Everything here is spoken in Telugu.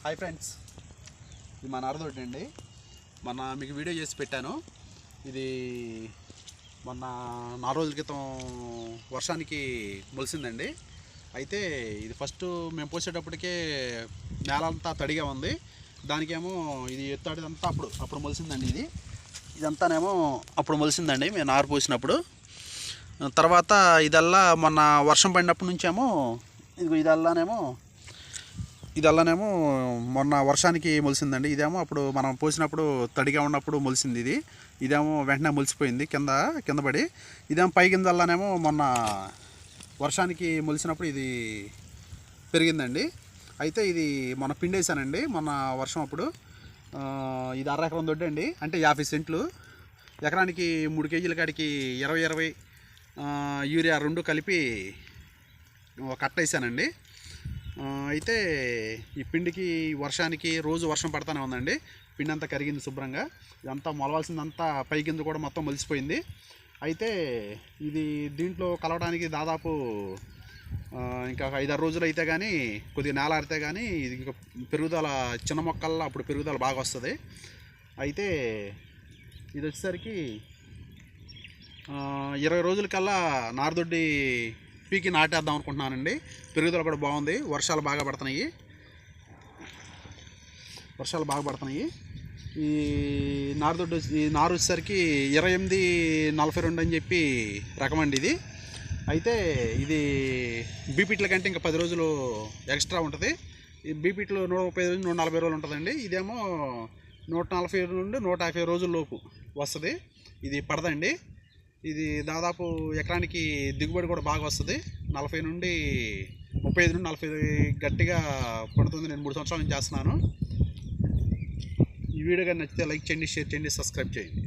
హాయ్ ఫ్రెండ్స్, ఇది మా నారదోటి అండి. మొన్న మీకు వీడియో చేసి పెట్టాను. ఇది మొన్న 4 రోజుల క్రితం వర్షానికి మొలిసిందండి. అయితే ఇది ఫస్ట్ మేము పోసేటప్పటికే నేల అంతా తడిగా ఉంది. దానికేమో ఇది ఎత్తాడిదంతా అప్పుడు మొలిసిందండి. ఇదంతానేమో అప్పుడు మొలిసిందండి మేము నారు పోసినప్పుడు. తర్వాత ఇదల్లా మొన్న వర్షం పడినప్పటి నుంచేమో ఇదల్లానేమో మొన్న వర్షానికి మొలిసిందండి. ఇదేమో అప్పుడు మనం పోసినప్పుడు తడిగా ఉన్నప్పుడు మొలిసింది. ఇదేమో వెంటనే మొలిసిపోయింది కింద పడి. ఇదేమో పై కిందల్లానేమో మొన్న వర్షానికి మొలిసినప్పుడు ఇది పెరిగిందండి. అయితే ఇది మొన్న పిండేసానండి మొన్న వర్షం అప్పుడు. ఇది 1/2 ఎకరం దొడ్డి అండి, అంటే 50 సెంట్లు. ఎకరానికి 3 కేజీల కాడికి 20 యూరియా 2 కలిపి కట్టేసానండి. అయితే ఈ పిండికి వర్షానికి రోజు వర్షం పడతానే ఉందండి. పిండి అంతా కరిగింది శుభ్రంగా. ఇదంతా మొలవాల్సిందంతా పై కింద కూడా మొత్తం మొలిసిపోయింది. అయితే ఇది దీంట్లో కలవడానికి దాదాపు ఇంకా 5-6 రోజులు అయితే కానీ, కొద్దిగా నేల ఆరితే కానీ ఇది ఇంకా పెరుగుదల చిన్న మొక్కల్లో అప్పుడు పెరుగుదల బాగా వస్తుంది. అయితే ఇది వచ్చేసరికి 20 రోజులకల్లా నారదొడ్డి పీకి నాటేద్దాం అనుకుంటున్నానండి. పెరుగుదల కూడా బాగుంది. వర్షాలు బాగా పడుతున్నాయి. ఈ నారదొడ్డి ఈ నారు వచ్చేసరికి 2842 అని చెప్పి రకం అండి ఇది. అయితే ఇది బీపీట్ల కంటే ఇంకా 10 రోజులు ఎక్స్ట్రా ఉంటుంది. ఈ బీపీట్లు 135 రోజులు 140 రోజులు ఉంటుందండి. ఇదేమో 140 నుండి 150 రోజుల లోపు వస్తుంది. ఇది పడదండి. ఇది దాదాపు ఎకరానికి దిగుబడి కూడా బాగా వస్తుంది. 35 నుండి 40 గట్టిగా పడుతుంది. నేను 3 సంవత్సరాల నుంచి చేస్తున్నాను. ఈ వీడియో కానీ నచ్చితే లైక్ చేయండి, షేర్ చేయండి, సబ్స్క్రైబ్ చేయండి.